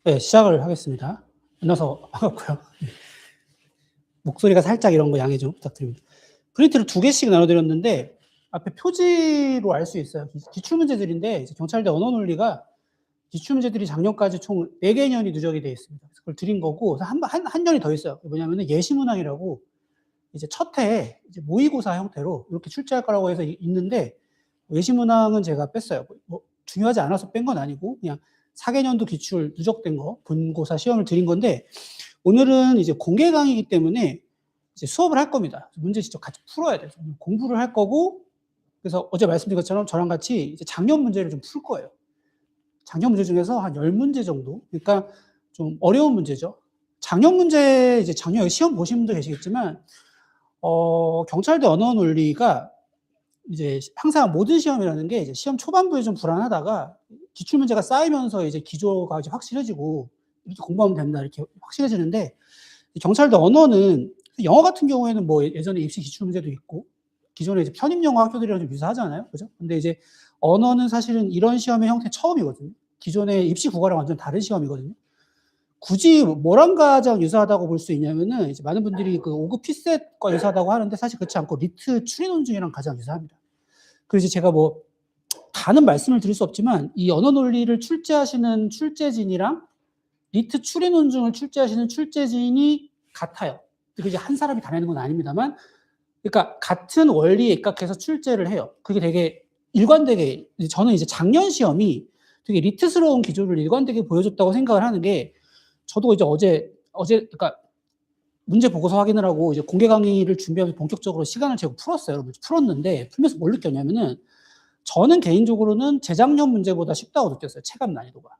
네, 시작을 하겠습니다. 만나서 반갑고요. 목소리가 살짝 이런 거 양해 좀 부탁드립니다. 프린트를 2개씩 나눠드렸는데 앞에 표지로 알 수 있어요. 기출문제들인데 이제 경찰대 언어논리가 기출문제들이 작년까지 총 4개년이 누적이 되어 있습니다. 그래서 그걸 드린 거고 한 년이 더 있어요. 뭐냐면은 예시문항이라고 이제 첫 해에 이제 모의고사 형태로 이렇게 출제할 거라고 해서 있는데 예시문항은 제가 뺐어요. 뭐 중요하지 않아서 뺀 건 아니고 그냥 4개년도 기출 누적된 거 본고사 시험을 드린 건데 오늘은 이제 공개 강의이기 때문에 이제 수업을 할 겁니다. 문제 직접 같이 풀어야 돼요. 공부를 할 거고 그래서 어제 말씀드린 것처럼 저랑 같이 이제 작년 문제를 좀 풀 거예요. 작년 문제 중에서 한 10문제 정도. 그러니까 좀 어려운 문제죠. 작년 문제 이제 작년 시험 보신 분도 계시겠지만 경찰대 언어논리가 이제 항상 모든 시험이라는 게 이제 시험 초반부에 좀 불안하다가 기출 문제가 쌓이면서 이제 기조가 이제 확실해지고 이렇게 공부하면 된다 이렇게 확실해지는데 경찰대 언어는 영어 같은 경우에는 뭐 예전에 입시 기출 문제도 있고 기존에 이제 편입 영어 학교들이랑 좀 유사하잖아요, 그죠? 근데 이제 언어는 사실은 이런 시험의 형태 처음이거든요. 기존의 입시 국어랑 완전 다른 시험이거든요. 굳이 뭐랑 가장 유사하다고 볼 수 있냐면은 이제 많은 분들이 그 5급 피셋과 유사하다고 하는데 사실 그렇지 않고 리트 추리 논증이랑 가장 유사합니다. 그래서 제가 뭐 다는 말씀을 드릴 수 없지만 이 언어 논리를 출제하시는 출제진이랑 리트 추리 논증을 출제하시는 출제진이 같아요. 그게 한 사람이 다 내는 건 아닙니다만, 그러니까 같은 원리에 입각해서 출제를 해요. 그게 되게 일관되게 저는 이제 작년 시험이 되게 리트스러운 기조를 일관되게 보여줬다고 생각을 하는 게 저도 이제 어제 그러니까 문제 보고서 확인을 하고 이제 공개 강의를 준비하면서 본격적으로 시간을 재고 풀었어요. 풀었는데 풀면서 뭘 느꼈냐면은 저는 개인적으로는 재작년 문제보다 쉽다고 느꼈어요. 체감 난이도가.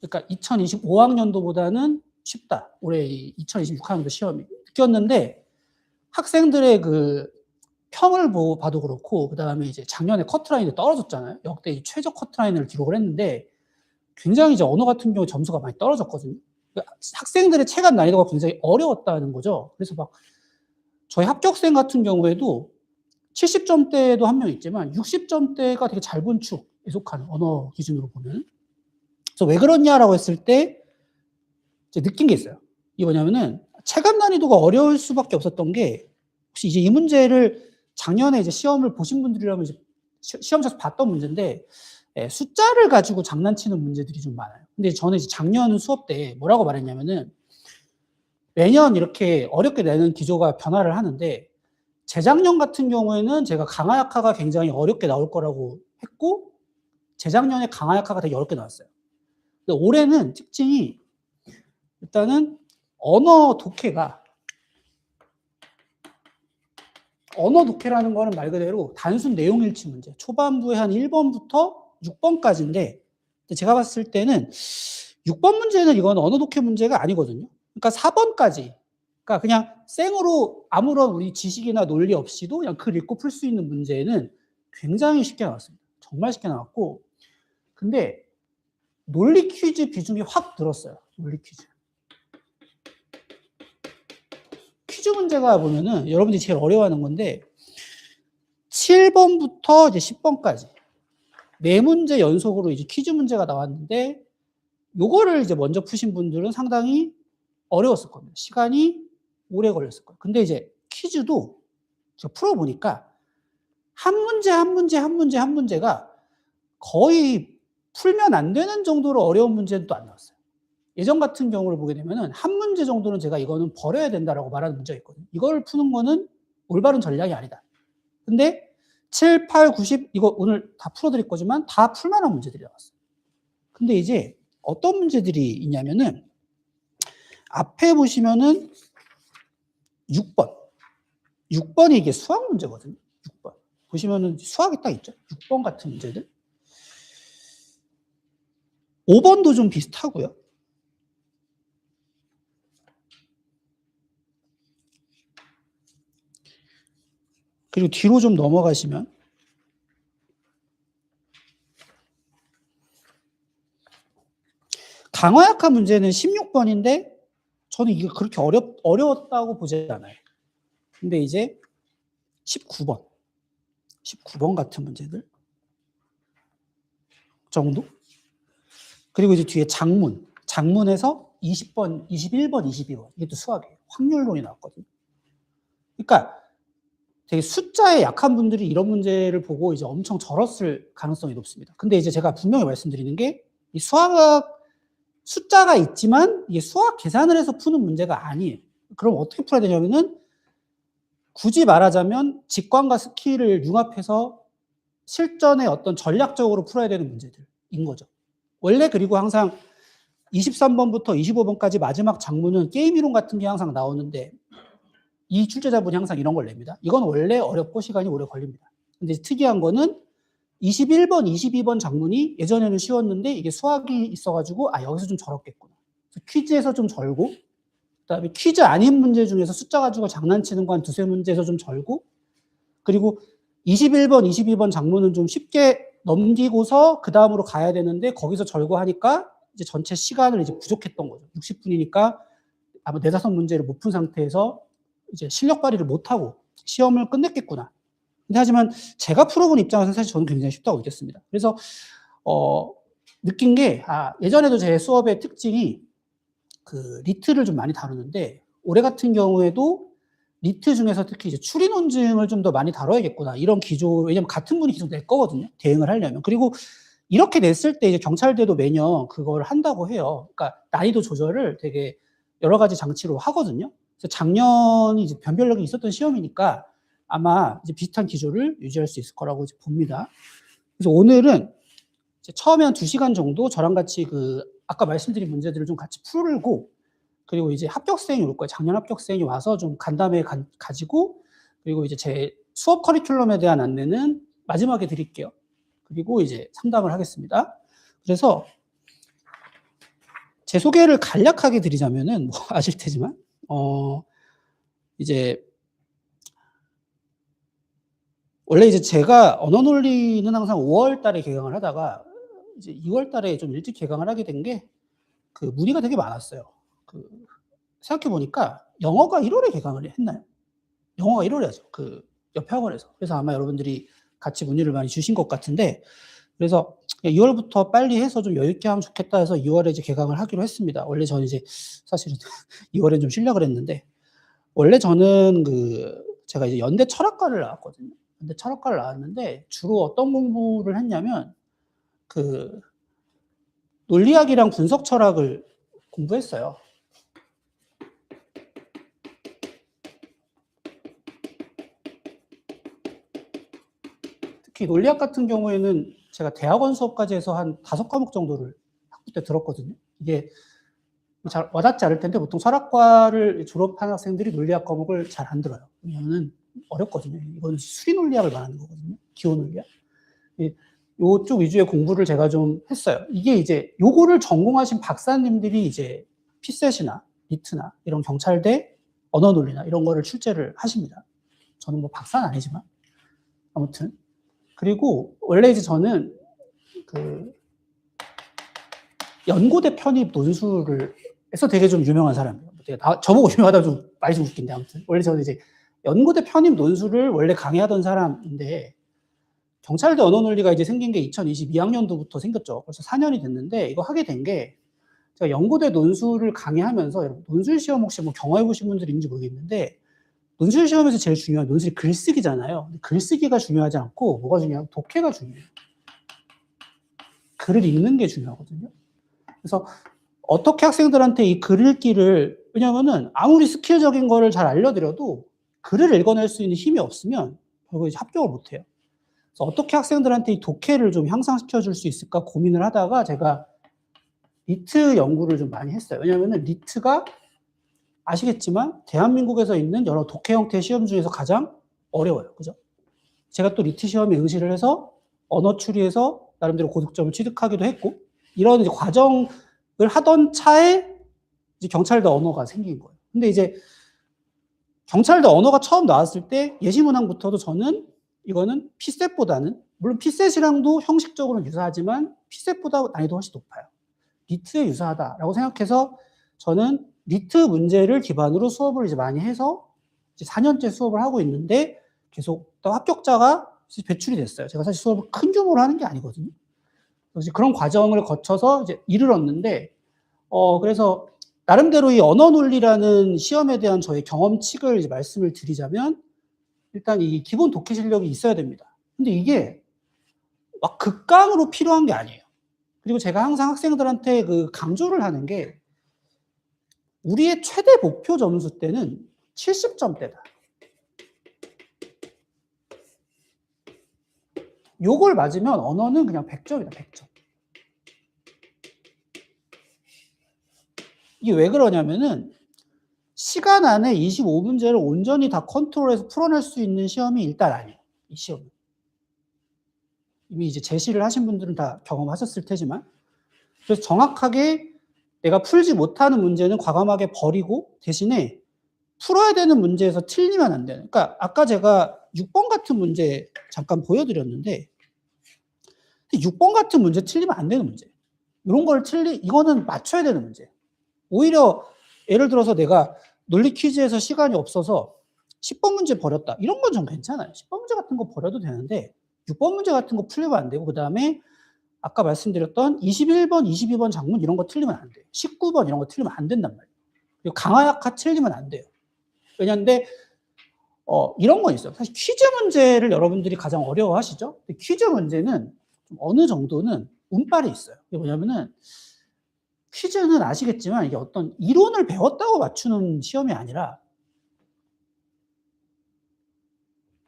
그러니까 2025학년도보다는 쉽다. 올해 2026학년도 시험이 느꼈는데 학생들의 그 평을 봐도 그렇고 그다음에 이제 작년에 커트라인이 떨어졌잖아요. 역대 최저 커트라인을 기록을 했는데 굉장히 이제 언어 같은 경우 점수가 많이 떨어졌거든요. 그러니까 학생들의 체감 난이도가 굉장히 어려웠다는 거죠. 그래서 막 저희 합격생 같은 경우에도 70점대도 한 명 있지만 60점대가 되게 잘 본 축, 예속하는 언어 기준으로 보면. 그래서 왜 그러냐라고 했을 때 이제 느낀 게 있어요. 이게 뭐냐면은 체감 난이도가 어려울 수밖에 없었던 게 혹시 이제 이 문제를 작년에 이제 시험을 보신 분들이라면 이제 시험장에서 봤던 문제인데 숫자를 가지고 장난치는 문제들이 좀 많아요. 근데 저는 이제 작년 수업 때 뭐라고 말했냐면은 매년 이렇게 어렵게 내는 기조가 변화를 하는데 재작년 같은 경우에는 제가 강화 약화가 굉장히 어렵게 나올 거라고 했고 재작년에 강화 약화가 되게 어렵게 나왔어요. 근데 올해는 특징이 일단은 언어 독해라는 거는 말 그대로 단순 내용 일치 문제. 초반부에 한 1번부터 6번까지인데 제가 봤을 때는 6번 문제는 이건 언어 독해 문제가 아니거든요. 그러니까 4번까지. 그러니까 그냥 생으로 아무런 우리 지식이나 논리 없이도 그냥 글 읽고 풀 수 있는 문제는 굉장히 쉽게 나왔습니다. 정말 쉽게 나왔고. 근데 논리 퀴즈 비중이 확 늘었어요. 논리 퀴즈. 퀴즈 문제가 보면은 여러분들이 제일 어려워하는 건데 7번부터 이제 10번까지 4문제 연속으로 이제 퀴즈 문제가 나왔는데 요거를 이제 먼저 푸신 분들은 상당히 어려웠을 겁니다. 시간이 오래 걸렸을 거예요. 근데 이제 퀴즈도 제가 풀어보니까 한 문제가 거의 풀면 안 되는 정도로 어려운 문제는 또 안 나왔어요. 예전 같은 경우를 보게 되면은 한 문제 정도는 제가 이거는 버려야 된다라고 말하는 문제가 있거든요. 이걸 푸는 거는 올바른 전략이 아니다. 근데 7, 8, 90 이거 오늘 다 풀어드릴 거지만 다 풀만한 문제들이 나왔어요. 근데 이제 어떤 문제들이 있냐면은 앞에 보시면은 6번. 6번이 이게 수학 문제거든요. 6번. 보시면은 수학이 딱 있죠. 6번 같은 문제들. 5번도 좀 비슷하고요. 그리고 뒤로 좀 넘어가시면 강화 약화 문제는 16번인데 저는 이게 그렇게 어려웠다고 보지 않아요. 근데 이제 19번 같은 문제들 정도? 그리고 이제 뒤에 장문 장문에서 20번, 21번, 22번. 이게 또 수학이에요. 확률론이 나왔거든요. 그러니까 되게 숫자에 약한 분들이 이런 문제를 보고 이제 엄청 절었을 가능성이 높습니다. 근데 이제 제가 분명히 말씀드리는 게 이 수학 숫자가 있지만 이게 수학 계산을 해서 푸는 문제가 아니에요. 그럼 어떻게 풀어야 되냐면은 굳이 말하자면 직관과 스킬을 융합해서 실전에 어떤 전략적으로 풀어야 되는 문제들인 거죠. 원래 그리고 항상 23번부터 25번까지 마지막 장문은 게임 이론 같은 게 항상 나오는데 이 출제자분이 항상 이런 걸 냅니다. 이건 원래 어렵고 시간이 오래 걸립니다. 근데 특이한 거는 21번, 22번 장문이 예전에는 쉬웠는데 이게 수학이 있어가지고 여기서 좀 절었겠구나. 퀴즈에서 좀 절고 그다음에 퀴즈 아닌 문제 중에서 숫자 가지고 장난치는 거 한 두세 문제에서 좀 절고 그리고 21번, 22번 장문은 좀 쉽게 넘기고서 그 다음으로 가야 되는데 거기서 절고 하니까 이제 전체 시간을 이제 부족했던 거죠. 60분이니까 아마 4-5문제를 못 푼 상태에서 이제 실력 발휘를 못하고 시험을 끝냈겠구나. 근데 하지만 제가 풀어본 입장에서 사실 저는 굉장히 쉽다고 느꼈습니다. 그래서 느낀 게 예전에도 제 수업의 특징이 그 리트를 좀 많이 다루는데 올해 같은 경우에도 리트 중에서 특히 이제 추리 논증을 좀 더 많이 다뤄야겠구나 이런 기조. 왜냐면 같은 분이 계속 낼 거거든요. 대응을 하려면. 그리고 이렇게 냈을 때 이제 경찰대도 매년 그걸 한다고 해요. 그러니까 난이도 조절을 되게 여러 가지 장치로 하거든요. 그래서 작년이 이제 변별력이 있었던 시험이니까 아마 이제 비슷한 기조를 유지할 수 있을 거라고 이제 봅니다. 그래서 오늘은 이제 처음에 한 2시간 정도 저랑 같이 그 아까 말씀드린 문제들을 좀 같이 풀고 그리고 이제 합격생이 올 거예요. 작년 합격생이 와서 좀 간담회 가지고 그리고 이제 제 수업 커리큘럼에 대한 안내는 마지막에 드릴게요. 그리고 이제 상담을 하겠습니다. 그래서 제 소개를 간략하게 드리자면은 뭐 아실 테지만 이제 원래 이제 제가 언어 논리는 항상 5월 달에 개강을 하다가 이제 2월 달에 좀 일찍 개강을 하게 된 게 그 문의가 되게 많았어요. 그 생각해 보니까 영어가 1월에 개강을 했나요? 영어가 1월에 하죠. 그 옆에 학원에서. 그래서 아마 여러분들이 같이 문의를 많이 주신 것 같은데 그래서 2월부터 빨리 해서 좀 여유 있게 하면 좋겠다 해서 2월에 이제 개강을 하기로 했습니다. 원래 저는 이제 사실은 2월에 좀 쉬려고 그랬는데 원래 저는 제가 이제 연대 철학과를 나왔거든요. 연대 철학과를 나왔는데 주로 어떤 공부를 했냐면 그 논리학이랑 분석 철학을 공부했어요. 특히 논리학 같은 경우에는 제가 대학원 수업까지 해서 한 5과목 정도를 학부 때 들었거든요. 이게 잘 와닿지 않을 텐데 보통 철학과를 졸업한 학생들이 논리학 과목을 잘 안 들어요. 왜냐하면 어렵거든요. 이건 수리 논리학을 말하는 거거든요. 기호 논리학. 요쪽 위주의 공부를 제가 좀 했어요. 이게 이제 요거를 전공하신 박사님들이 이제 피셋이나 리트나 이런 경찰대 언어 논리나 이런 거를 출제를 하십니다. 저는 뭐 박사는 아니지만 아무튼 그리고 원래 이제 저는 그 연고대 편입 논술을 해서 되게 좀 유명한 사람이에요. 저보고 유명하다고 좀 많이 좀 웃긴데 아무튼 원래 저는 이제 연고대 편입 논술을 원래 강의하던 사람인데 경찰대 언어 논리가 이제 생긴 게 2022학년도부터 생겼죠. 벌써 4년이 됐는데 이거 하게 된 게 제가 연고대 논술을 강의하면서 여러분 논술 시험 혹시 뭐 경험해 보신 분들이 있는지 모르겠는데 논술 시험에서 제일 중요한 논술이 글쓰기잖아요. 글쓰기가 중요하지 않고 뭐가 중요하고 독해가 중요해요. 글을 읽는 게 중요하거든요. 그래서 어떻게 학생들한테 이 글 읽기를 왜냐면은 아무리 스킬적인 거를 잘 알려드려도 글을 읽어낼 수 있는 힘이 없으면 결국 이제 합격을 못 해요. 그래서 어떻게 학생들한테 이 독해를 좀 향상시켜 줄 수 있을까 고민을 하다가 제가 리트 연구를 좀 많이 했어요. 왜냐면은 리트가 아시겠지만 대한민국에서 있는 여러 독해 형태 시험 중에서 가장 어려워요. 그죠? 제가 또 리트 시험에 응시를 해서 언어 추리해서 나름대로 고득점을 취득하기도 했고 이런 이제 과정을 하던 차에 이제 경찰대 언어가 생긴 거예요. 근데 이제 경찰대 언어가 처음 나왔을 때 예시문항부터도 저는 이거는 피셋보다는 물론 피셋이랑도 형식적으로는 유사하지만 피셋보다 난이도 훨씬 높아요. 리트에 유사하다라고 생각해서 저는 리트 문제를 기반으로 수업을 이제 많이 해서 이제 4년째 수업을 하고 있는데 계속 또 합격자가 배출이 됐어요. 제가 사실 수업을 큰 규모로 하는 게 아니거든요. 그래서 그런 과정을 거쳐서 이제 이르렀는데 그래서 나름대로 이 언어 논리라는 시험에 대한 저의 경험칙을 이제 말씀을 드리자면 일단 이 기본 독해 실력이 있어야 됩니다. 근데 이게 막 극강으로 필요한 게 아니에요. 그리고 제가 항상 학생들한테 그 강조를 하는 게 우리의 최대 목표 점수 때는 70점대다. 요걸 맞으면 언어는 그냥 100점이다, 100점. 이게 왜 그러냐면은 시간 안에 25문제를 온전히 다 컨트롤해서 풀어낼 수 있는 시험이 일단 아니에요. 이 시험은. 이미 이제 제시를 하신 분들은 다 경험하셨을 테지만. 그래서 정확하게 내가 풀지 못하는 문제는 과감하게 버리고 대신에 풀어야 되는 문제에서 틀리면 안 되는. 그러니까 아까 제가 6번 같은 문제 잠깐 보여드렸는데 6번 같은 문제 틀리면 안 되는 문제. 이런 걸 이거는 맞춰야 되는 문제. 오히려 예를 들어서 내가 논리 퀴즈에서 시간이 없어서 10번 문제 버렸다. 이런 건 좀 괜찮아요. 10번 문제 같은 거 버려도 되는데 6번 문제 같은 거 풀리면 안 되고 그다음에 아까 말씀드렸던 21번, 22번 장문 이런 거 틀리면 안 돼요. 19번 이런 거 틀리면 안 된단 말이에요. 그리고 강화약화 틀리면 안 돼요. 왜냐하면 이런 건 있어요. 사실 퀴즈 문제를 여러분들이 가장 어려워하시죠? 퀴즈 문제는 좀 어느 정도는 운빨이 있어요. 이게 뭐냐면은 퀴즈는 아시겠지만 이게 어떤 이론을 배웠다고 맞추는 시험이 아니라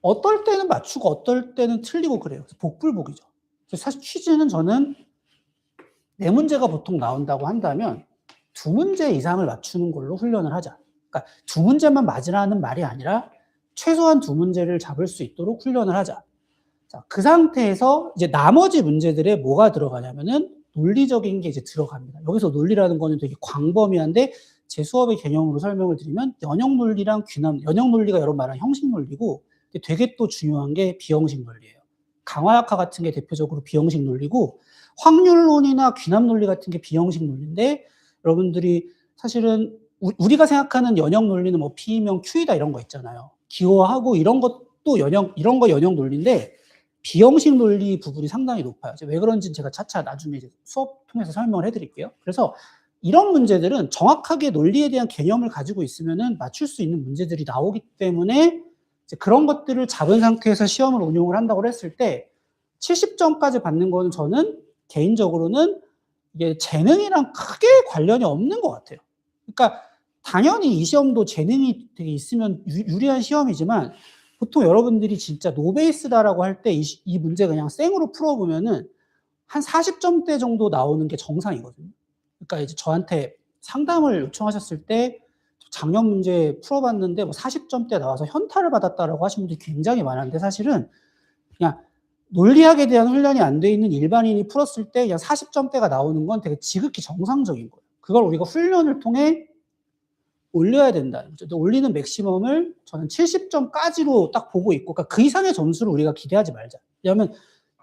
어떨 때는 맞추고 어떨 때는 틀리고 그래요. 그래서 복불복이죠. 그래서 사실 퀴즈는 저는 4문제가 보통 나온다고 한다면 2문제 이상을 맞추는 걸로 훈련을 하자. 그러니까 2문제만 맞으라는 말이 아니라 최소한 2문제를 잡을 수 있도록 훈련을 하자. 자, 그 상태에서 이제 나머지 문제들에 뭐가 들어가냐면은 논리적인 게 이제 들어갑니다. 여기서 논리라는 거는 되게 광범위한데 제 수업의 개념으로 설명을 드리면 연역 논리랑 연역 논리가 여러분 말하는 형식 논리고 되게 또 중요한 게 비형식 논리예요. 강화약화 같은 게 대표적으로 비형식 논리고 확률론이나 귀납 논리 같은 게 비형식 논리인데 여러분들이 사실은 우리가 생각하는 연역 논리는 뭐 P이면 Q이다 이런 거 있잖아요. 기호하고 이런 것도 이런 거 연역 논리인데 비형식 논리 부분이 상당히 높아요. 왜 그런지는 제가 차차 나중에 이제 수업 통해서 설명을 해드릴게요. 그래서 이런 문제들은 정확하게 논리에 대한 개념을 가지고 있으면은 맞출 수 있는 문제들이 나오기 때문에 이제 그런 것들을 잡은 상태에서 시험을 운용을 한다고 했을 때 70점까지 받는 거는 저는 개인적으로는 이게 재능이랑 크게 관련이 없는 것 같아요. 그러니까 당연히 이 시험도 재능이 되게 있으면 유리한 시험이지만 보통 여러분들이 진짜 노베이스다라고 할 때 이 문제 그냥 생으로 풀어보면은 한 40점대 정도 나오는 게 정상이거든요. 그러니까 이제 저한테 상담을 요청하셨을 때 작년 문제 풀어봤는데 뭐 40점대 나와서 현타를 받았다라고 하신 분들이 굉장히 많은데 사실은 그냥 논리학에 대한 훈련이 안 돼 있는 일반인이 풀었을 때 그냥 40점대가 나오는 건 되게 지극히 정상적인 거예요. 그걸 우리가 훈련을 통해 올려야 된다는 거죠. 올리는 맥시멈을 저는 70점까지로 딱 보고 있고, 그러니까 그 이상의 점수를 우리가 기대하지 말자. 왜냐하면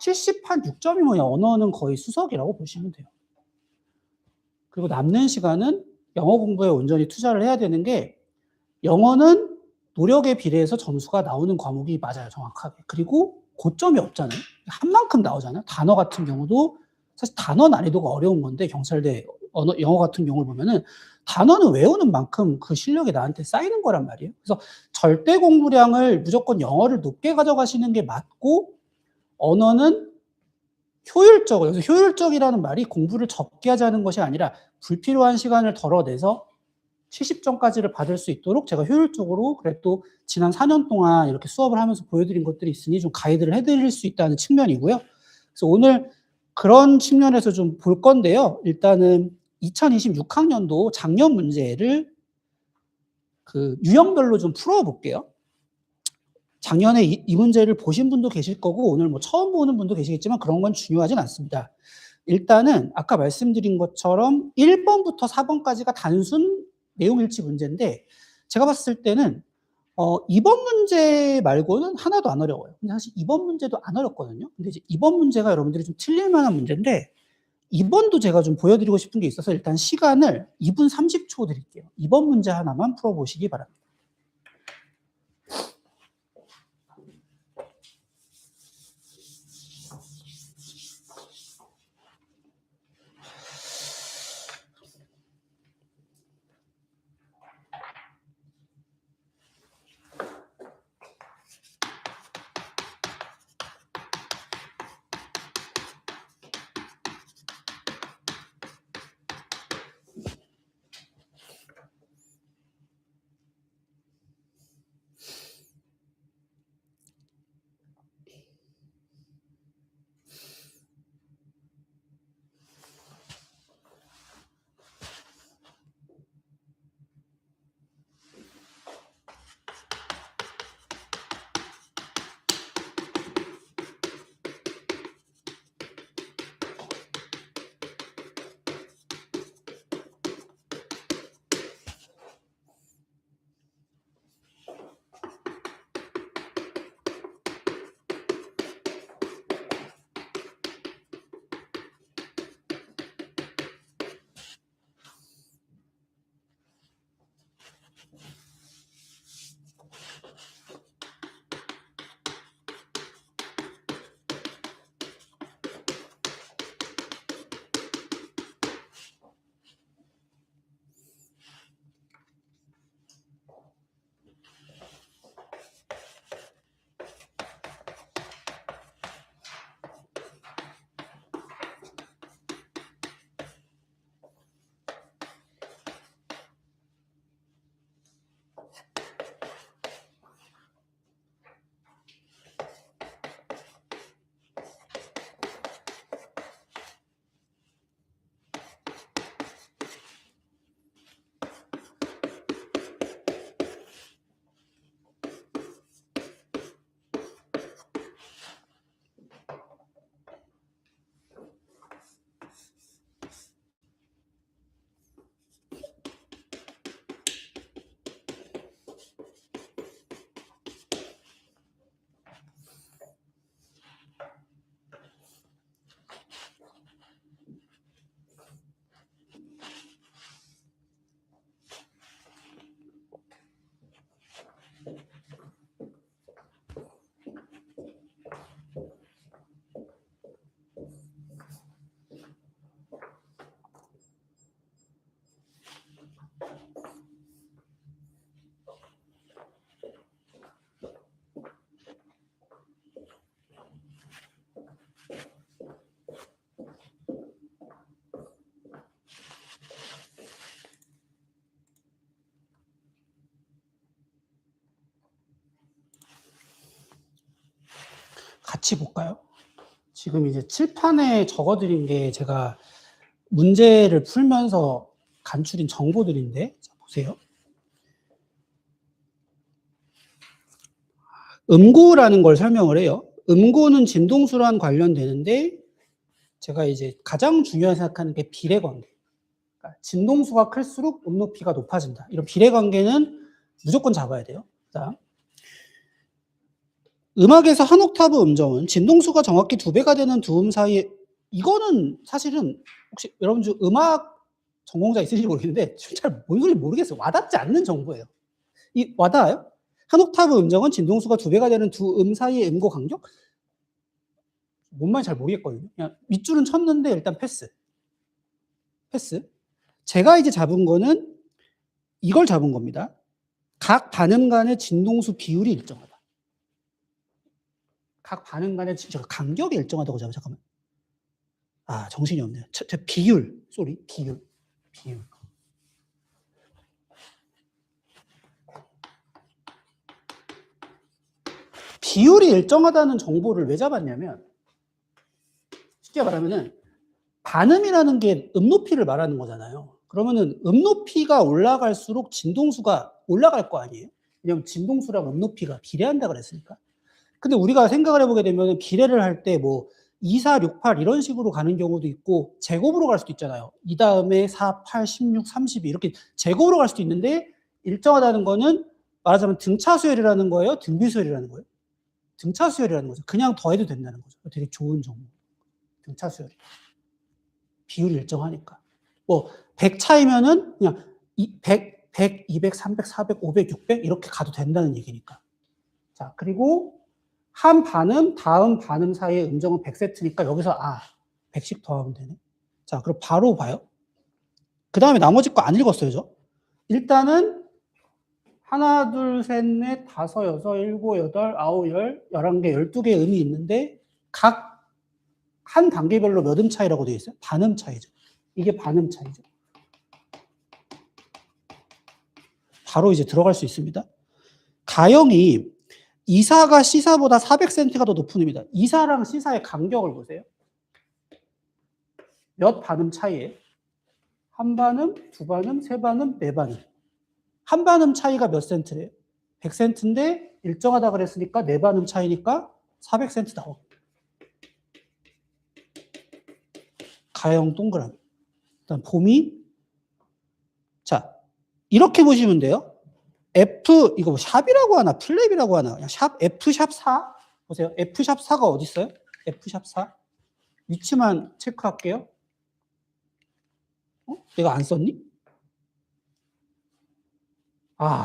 70한 6점이면 언어는 거의 수석이라고 보시면 돼요. 그리고 남는 시간은 영어 공부에 온전히 투자를 해야 되는 게 영어는 노력에 비례해서 점수가 나오는 과목이 맞아요, 정확하게. 그리고 고점이 없잖아요. 한 만큼 나오잖아요. 단어 같은 경우도 사실 단어 난이도가 어려운 건데 경찰대 영어 같은 경우를 보면은 단어는 외우는 만큼 그 실력이 나한테 쌓이는 거란 말이에요. 그래서 절대 공부량을 무조건 영어를 높게 가져가시는 게 맞고 언어는 효율적으로, 그래서 효율적이라는 말이 공부를 적게 하자는 것이 아니라 불필요한 시간을 덜어내서 70점까지를 받을 수 있도록 제가 효율적으로 그래도 지난 4년 동안 이렇게 수업을 하면서 보여드린 것들이 있으니 좀 가이드를 해드릴 수 있다는 측면이고요. 그래서 오늘 그런 측면에서 좀 볼 건데요. 일단은 2026학년도 작년 문제를 그 유형별로 좀 풀어볼게요. 작년에 이 문제를 보신 분도 계실 거고 오늘 뭐 처음 보는 분도 계시겠지만 그런 건 중요하진 않습니다. 일단은 아까 말씀드린 것처럼 1번부터 4번까지가 단순 내용일치 문제인데 제가 봤을 때는 2번 문제 말고는 하나도 안 어려워요. 근데 사실 2번 문제도 안 어렵거든요. 근데 이제 2번 문제가 여러분들이 좀 틀릴 만한 문제인데 2번도 제가 좀 보여드리고 싶은 게 있어서 일단 시간을 2분 30초 드릴게요. 2번 문제 하나만 풀어보시기 바랍니다. 같이 볼까요? 지금 이제 칠판에 적어드린 게 제가 문제를 풀면서 간추린 정보들인데, 자, 보세요. 음고라는 걸 설명을 해요. 음고는 진동수랑 관련되는데, 제가 이제 가장 중요하게 생각하는 게 비례 관계. 그러니까 진동수가 클수록 음높이가 높아진다. 이런 비례 관계는 무조건 잡아야 돼요. 자, 음악에서 한 옥타브 음정은 진동수가 정확히 2배가 되는 두 음 사이에, 이거는 사실은 혹시 여러분 중 음악 전공자 있으신지 모르겠는데 잘 뭔 소리인지 모르겠어요. 와닿지 않는 정보예요. 이 와닿아요? 한 옥타브 음정은 진동수가 2배가 되는 두 음 사이의 음고 간격? 뭔 말인지 잘 모르겠거든요. 그냥 밑줄은 쳤는데 일단 패스. 제가 이제 잡은 거는 이걸 잡은 겁니다. 각 반음 간의 진동수 비율이 일정하다. 각 반음 간의 간격이 일정하다고 잡아요. 잠깐만. 아, 정신이 없네요. 비율. 비율. 비율이 일정하다는 정보를 왜 잡았냐면, 쉽게 말하면은, 반음이라는 게 음높이를 말하는 거잖아요. 그러면은 음높이가 올라갈수록 진동수가 올라갈 거 아니에요? 왜냐면 진동수랑 음높이가 비례한다 그랬으니까. 근데 우리가 생각을 해보게 되면 비례를 할 때 뭐 2, 4, 6, 8 이런 식으로 가는 경우도 있고 제곱으로 갈 수도 있잖아요. 이 다음에 4, 8, 16, 32 이렇게 제곱으로 갈 수도 있는데 일정하다는 거는 말하자면 등차 수열이라는 거예요? 등비 수열이라는 거예요? 등차 수열이라는 거죠. 그냥 더해도 된다는 거죠. 되게 좋은 정보. 등차 수열. 비율이 일정하니까. 뭐 100 차이면은 그냥 100, 200, 300, 400, 500, 600 이렇게 가도 된다는 얘기니까. 자, 그리고 한 반음, 다음 반음 사이의 음정은 100세트니까 여기서 100씩 더하면 되네. 자, 그럼 바로 봐요. 그 다음에 나머지 거 안 읽었어요, 저. 일단은 하나, 둘, 셋, 넷, 다섯, 여섯, 일곱, 여덟, 아홉, 열, 11개, 12개의 음이 있는데 각 한 단계별로 몇 음 차이라고 되어 있어요? 반음 차이죠. 이게 반음 차이죠. 바로 이제 들어갈 수 있습니다. 가형이 이사가 C사보다 400cm가 더 높은 음이다. 이사랑 C사의 간격을 보세요. 몇 반음 차이에? 한 반음, 두 반음, 세 반음, 네 반음. 한 반음 차이가 몇 센트래요? 100센트인데 일정하다 그랬으니까 네 반음 차이니까 400센트 나오고. 가형 동그라미. 일단 봄이. 자, 이렇게 보시면 돼요. F, 이거 뭐 샵이라고 하나, 플랩이라고 하나, 그냥 샵, F샵 4. 보세요. F샵 4가 어디 있어요? F샵 4. 위치만 체크할게요. 내가 안 썼니?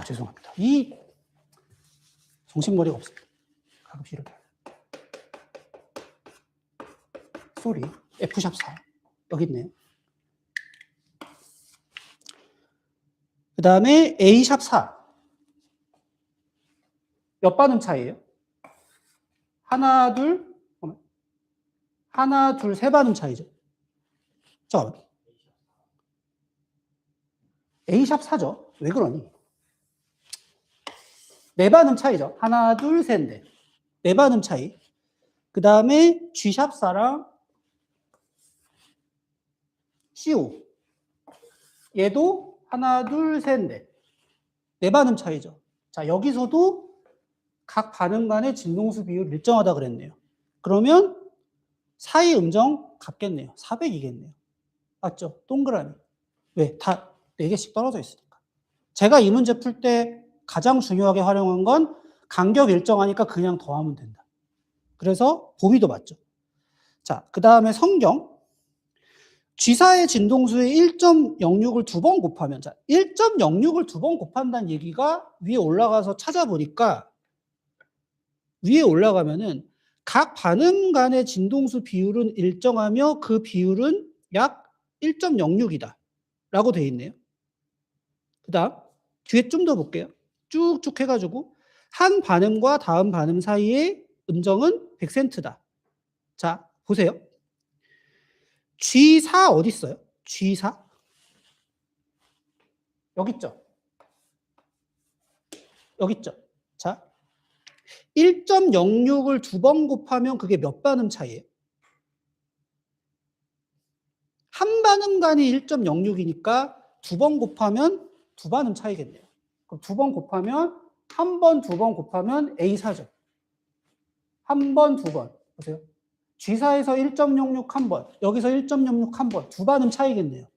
죄송합니다. 이 정신머리가 없습니다. 가끔씩 이렇게. 소리. F샵 4. 여기 있네요. 그 다음에 A샵 4. 몇 반음 차이예요? 하나, 둘, 세 반음 차이죠. 잠깐만. A샵 4죠. 왜 그러니? 네 반음 차이죠. 하나, 둘, 셋, 넷. 네 반음 차이. 그 다음에 G샵 4랑 CO. 얘도 하나, 둘, 셋, 넷. 네 반음 차이죠. 자, 여기서도 각 반음 간의 진동수 비율 일정하다 그랬네요. 그러면 사이 음정 같겠네요. 400이겠네요. 맞죠? 동그라미. 왜? 다 4개씩 떨어져 있으니까. 제가 이 문제 풀 때 가장 중요하게 활용한 건 간격 일정하니까 그냥 더하면 된다. 그래서 봄이도 맞죠. 자, 그 다음에 성경. G사의 진동수의 1.06을 2번 곱하면, 자, 1.06을 2번 곱한다는 얘기가 위에 올라가서 찾아보니까 위에 올라가면은 각 반음 간의 진동수 비율은 일정하며 그 비율은 약 1.06이다 라고 되어 있네요. 그 다음 뒤에 좀 더 볼게요. 쭉쭉 해가지고 한 반음과 다음 반음 사이의 음정은 100센트다. 자, 보세요. G4 어디 있어요? G4? 여기 있죠? 여기 있죠? 자, 1.06을 두 번 곱하면 그게 몇 반음 차이예요? 한 반음간이 1.06이니까 두 번 곱하면 두 반음 차이겠네요. 그럼 두 번 곱하면 한 번, 두 번 곱하면 A4죠. 한 번, 두 번. 보세요. G사에서 1.06 한 번, 여기서 1.06 한 번, 두 반음 차이겠네요.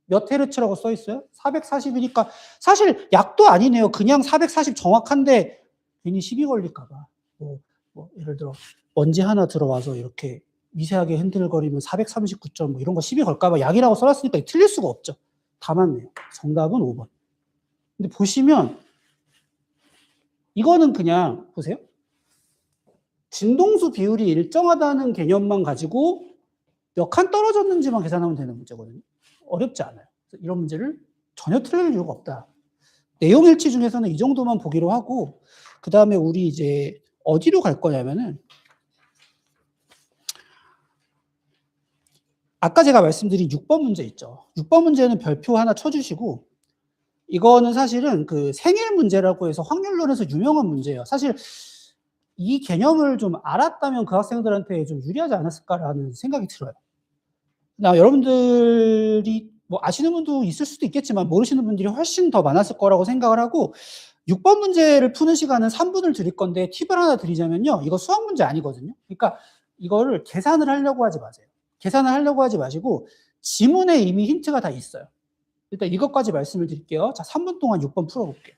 몇 헤르츠라고 써 있어요? 440이니까 사실 약도 아니네요. 그냥 440 정확한데 괜히 시비 걸릴까봐. 뭐 예를 들어 먼지 하나 들어와서 이렇게 미세하게 흔들거리면 439점 뭐 이런 거 시비 걸까봐 약이라고 써놨으니까 틀릴 수가 없죠. 다 맞네요. 정답은 5번. 근데 보시면 이거는 그냥 보세요. 진동수 비율이 일정하다는 개념만 가지고 몇 칸 떨어졌는지만 계산하면 되는 문제거든요. 어렵지 않아요. 이런 문제를 전혀 틀릴 이유가 없다. 내용 일치 중에서는 이 정도만 보기로 하고, 그 다음에 우리 이제 어디로 갈 거냐면은, 아까 제가 말씀드린 6번 문제 있죠. 6번 문제는 별표 하나 쳐주시고, 이거는 사실은 그 생일 문제라고 해서 확률론에서 유명한 문제예요. 사실 이 개념을 좀 알았다면 그 학생들한테 좀 유리하지 않았을까라는 생각이 들어요. 여러분들이 뭐 아시는 분도 있을 수도 있겠지만 모르시는 분들이 훨씬 더 많았을 거라고 생각을 하고 6번 문제를 푸는 시간은 3분을 드릴 건데 팁을 하나 드리자면요. 이거 수학 문제 아니거든요. 그러니까 이거를 계산을 하려고 하지 마세요. 계산을 하려고 하지 마시고 지문에 이미 힌트가 다 있어요. 일단 이것까지 말씀을 드릴게요. 자, 3분 동안 6번 풀어볼게요.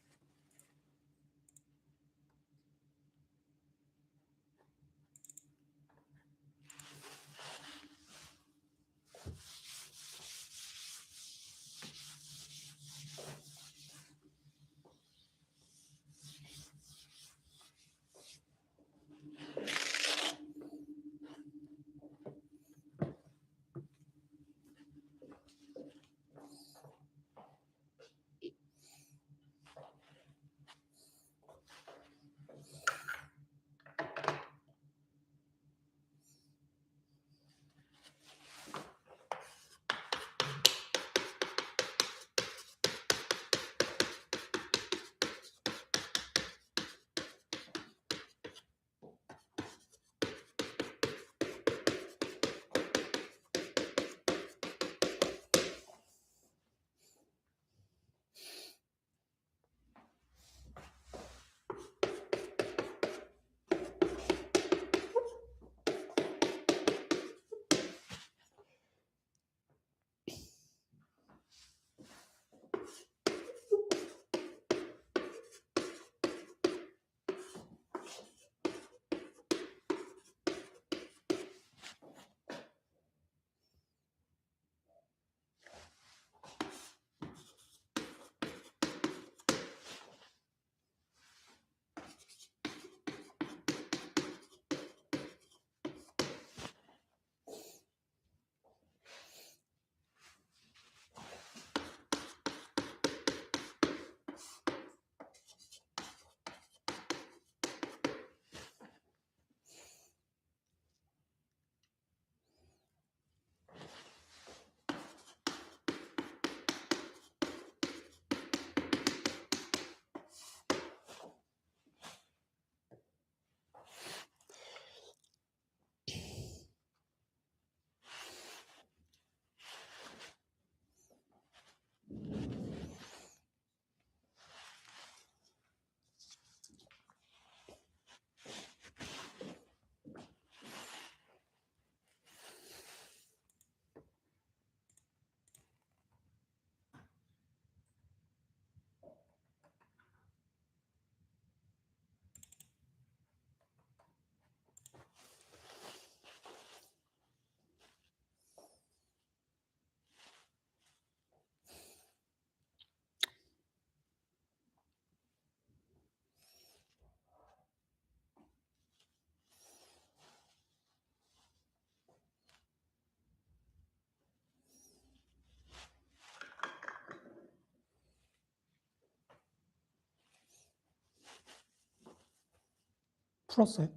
풀었어요?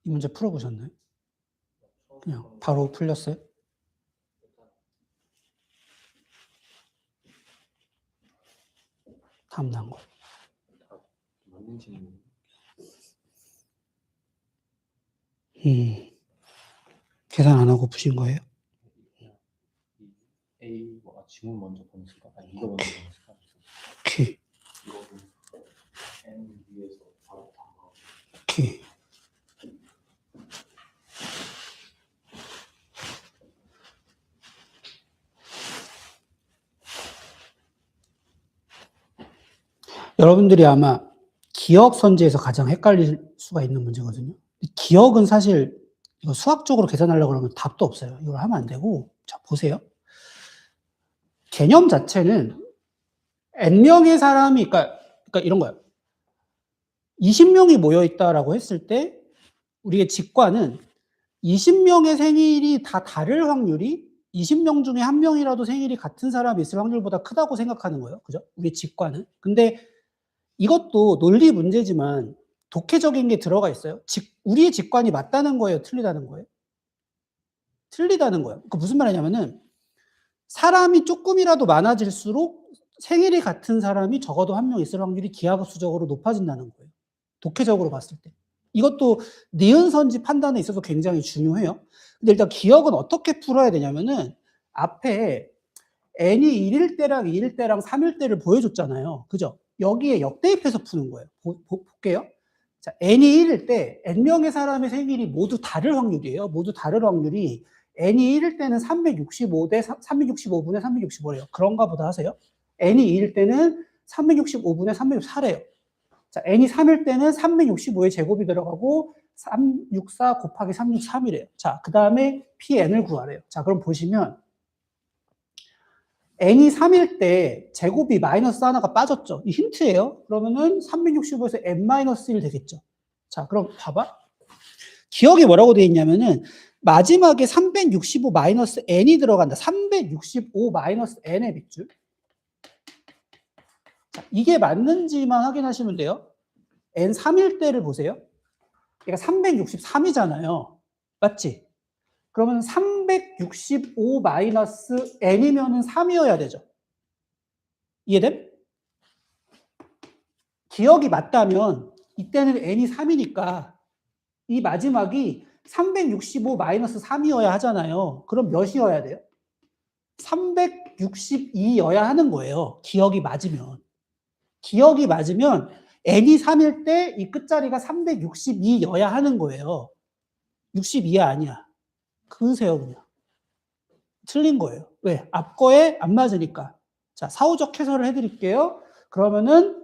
이 문제 풀어보셨나요? 그냥 바로 풀렸어요? 다음 나온 거. 계산 안 하고 푸신 거예요? A가 지문 먼저 보냈을까? 아니 이거 먼저 보냈을까? 오케이. 이거는 N 위에서 바로 다음. 오케이. 여러분들이 아마 기억 선지에서 가장 헷갈릴 수가 있는 문제거든요. 기억은 사실 이거 수학적으로 계산하려고 그러면 답도 없어요. 이걸 하면 안 되고, 자, 보세요. 개념 자체는 N명의 사람이, 그러니까 이런 거예요. 20명이 모여 있다라고 했을 때, 우리의 직관은 20명의 생일이 다 다를 확률이 20명 중에 한 명이라도 생일이 같은 사람이 있을 확률보다 크다고 생각하는 거예요. 그죠? 우리 직관은. 근데 이것도 논리 문제지만 독해적인 게 들어가 있어요. 우리의 직관이 맞다는 거예요? 틀리다는 거예요? 틀리다는 거예요. 그 무슨 말이냐면은 사람이 조금이라도 많아질수록 생일이 같은 사람이 적어도 한 명 있을 확률이 기하급수적으로 높아진다는 거예요. 독해적으로 봤을 때. 이것도 니은 선지 판단에 있어서 굉장히 중요해요. 근데 일단 기억은 어떻게 풀어야 되냐면은 앞에 n이 1일 때랑 2일 때랑 3일 때를 보여줬잖아요. 그죠? 여기에 역대입해서 푸는 거예요. 볼게요. 자, n이 1일 때 n명의 사람의 생일이 모두 다를 확률이에요. 모두 다를 확률이 n이 1일 때는 365대 365분의 365래요. 그런가 보다 하세요. n이 2일 때는 365분의 364래요. 자, n이 3일 때는 365의 제곱이 들어가고 364 곱하기 363이래요. 자, 그 다음에 pn을 구하래요. 자, 그럼 보시면 n이 3일 때 제곱이 마이너스 하나가 빠졌죠. 이 힌트예요. 그러면은 365에서 n-1 되겠죠. 자, 그럼 봐봐. 기억이 뭐라고 되어 있냐면은 마지막에 365 마이너스 n이 들어간다. 365 마이너스 n의 빗줄. 자, 이게 맞는지만 확인하시면 돼요. n 3일 때를 보세요. 얘가 363이잖아요. 맞지? 그러면 365 마이너스 n이면은 3이어야 되죠. 이해됨? 기억이 맞다면 이때는 n이 3이니까 이 마지막이 365 마이너스 3이어야 하잖아요. 그럼 몇이어야 돼요? 362여야 하는 거예요. 기억이 맞으면. 기억이 맞으면 n이 3일 때 이 끝자리가 362여야 하는 거예요. 62야 아니야. 그으세요 그냥. 틀린 거예요. 왜? 앞 거에 안 맞으니까. 자, 사후적 해설을 해드릴게요. 그러면은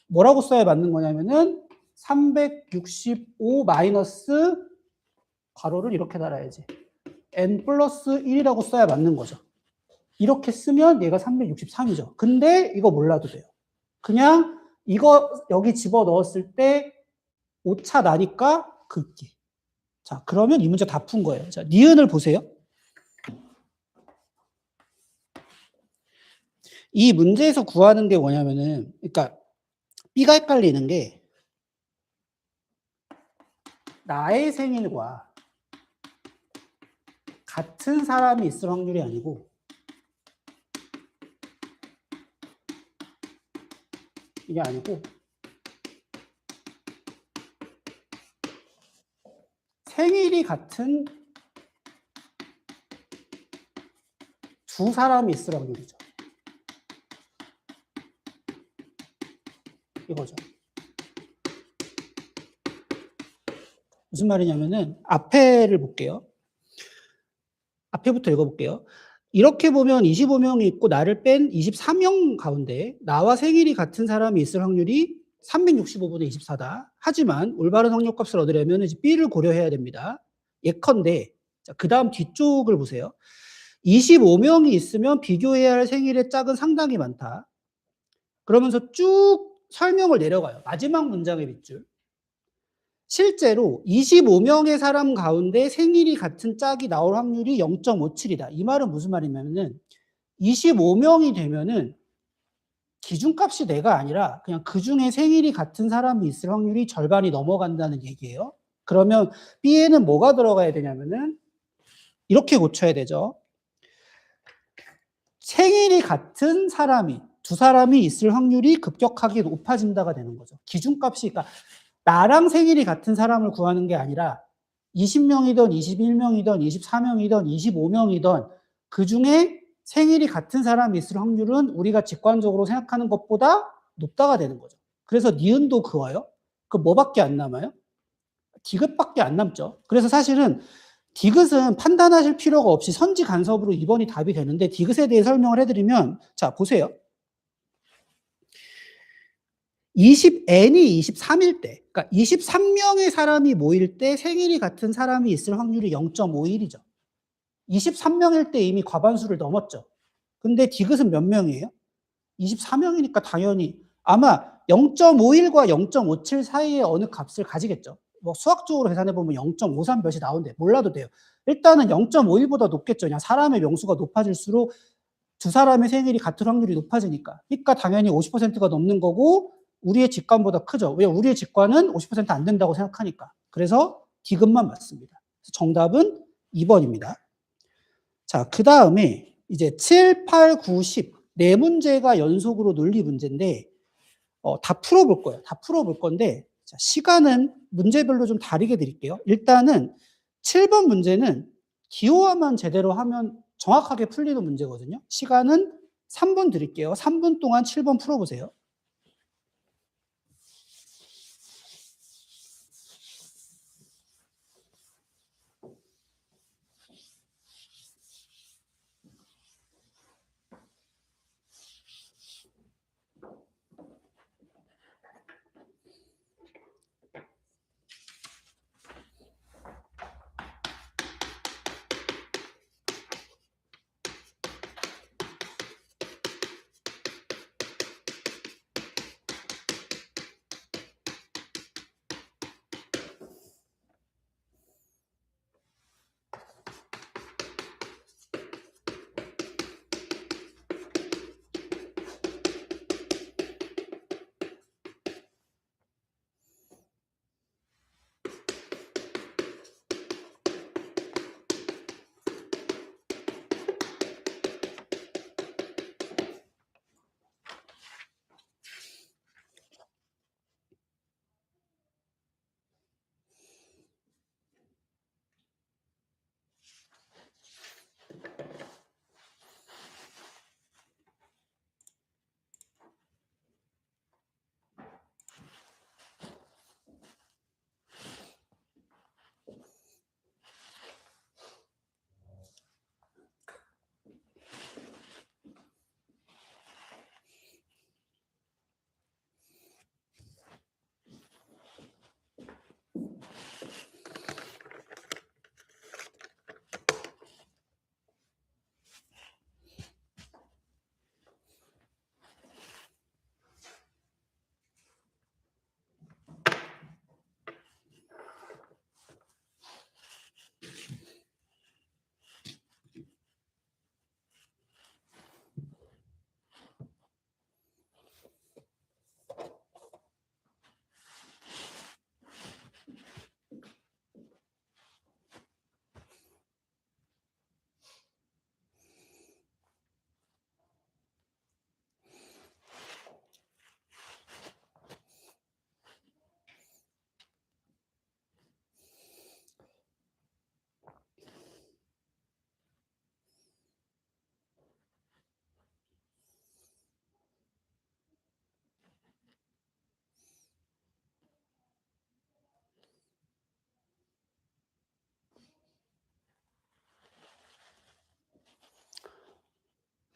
뭐라고 써야 맞는 거냐면은 365 마이너스 괄호를 이렇게 달아야지. n 플러스 1이라고 써야 맞는 거죠. 이렇게 쓰면 얘가 363이죠. 근데 이거 몰라도 돼요. 그냥 이거 여기 집어 넣었을 때 오차 나니까 긋기. 자, 그러면 이 문제 다 푼 거예요. 자, 니은을 보세요. 이 문제에서 구하는 게 뭐냐면은, 그러니까 B가 헷갈리는 게 나의 생일과 같은 사람이 있을 확률이 아니고 이게 아니고 생일이 같은 두 사람이 있을 확률이죠. 이거죠. 무슨 말이냐면은 앞에를 볼게요. 앞에부터 읽어볼게요. 이렇게 보면 25명이 있고 나를 뺀 24명 가운데 나와 생일이 같은 사람이 있을 확률이 365분의 24다. 하지만 올바른 확률값을 얻으려면 이제 B를 고려해야 됩니다. 예컨대 그 다음 뒤쪽을 보세요. 25명이 있으면 비교해야 할 생일의 짝은 상당히 많다. 그러면서 쭉 설명을 내려가요. 마지막 문장의 밑줄. 실제로 25명의 사람 가운데 생일이 같은 짝이 나올 확률이 0.57이다. 이 말은 무슨 말이냐면은 25명이 되면은 기준값이 내가 아니라 그냥 그 중에 생일이 같은 사람이 있을 확률이 절반이 넘어간다는 얘기예요. 그러면 B에는 뭐가 들어가야 되냐면은 이렇게 고쳐야 되죠. 생일이 같은 사람이 두 사람이 있을 확률이 급격하게 높아진다가 되는 거죠. 기준값이 그러니까 나랑 생일이 같은 사람을 구하는 게 아니라 20명이든 21명이든 24명이든 25명이든 그 중에 생일이 같은 사람이 있을 확률은 우리가 직관적으로 생각하는 것보다 높다가 되는 거죠. 그래서 니은도 그어요. 그 뭐밖에 안 남아요? 디귿밖에 안 남죠. 그래서 사실은 디귿은 판단하실 필요가 없이 선지 간섭으로 2번이 답이 되는데 디귿에 대해 설명을 해드리면 자 보세요. 20n이 23일 때, 그러니까 23명의 사람이 모일 때 생일이 같은 사람이 있을 확률이 0.51이죠. 23명일 때 이미 과반수를 넘었죠. 근데 디귿은 몇 명이에요? 24명이니까 당연히 아마 0.51과 0.57 사이의 어느 값을 가지겠죠. 뭐 수학적으로 계산해 보면 0.53 몇이 나온대. 몰라도 돼요. 일단은 0.51보다 높겠죠. 그냥 사람의 명수가 높아질수록 두 사람의 생일이 같은 확률이 높아지니까. 그러니까 당연히 50%가 넘는 거고 우리의 직관보다 크죠. 왜? 우리의 직관은 50%안 된다고 생각하니까. 그래서 디귿만 맞습니다. 정답은 2번입니다. 자, 그 다음에 이제 7, 8, 9, 10 네 문제가 연속으로 논리 문제인데 다 풀어볼 거예요. 다 풀어볼 건데 자, 시간은 문제별로 좀 다르게 드릴게요. 일단은 7번 문제는 기호화만 제대로 하면 정확하게 풀리는 문제거든요. 시간은 3분 드릴게요. 3분 동안 7번 풀어보세요.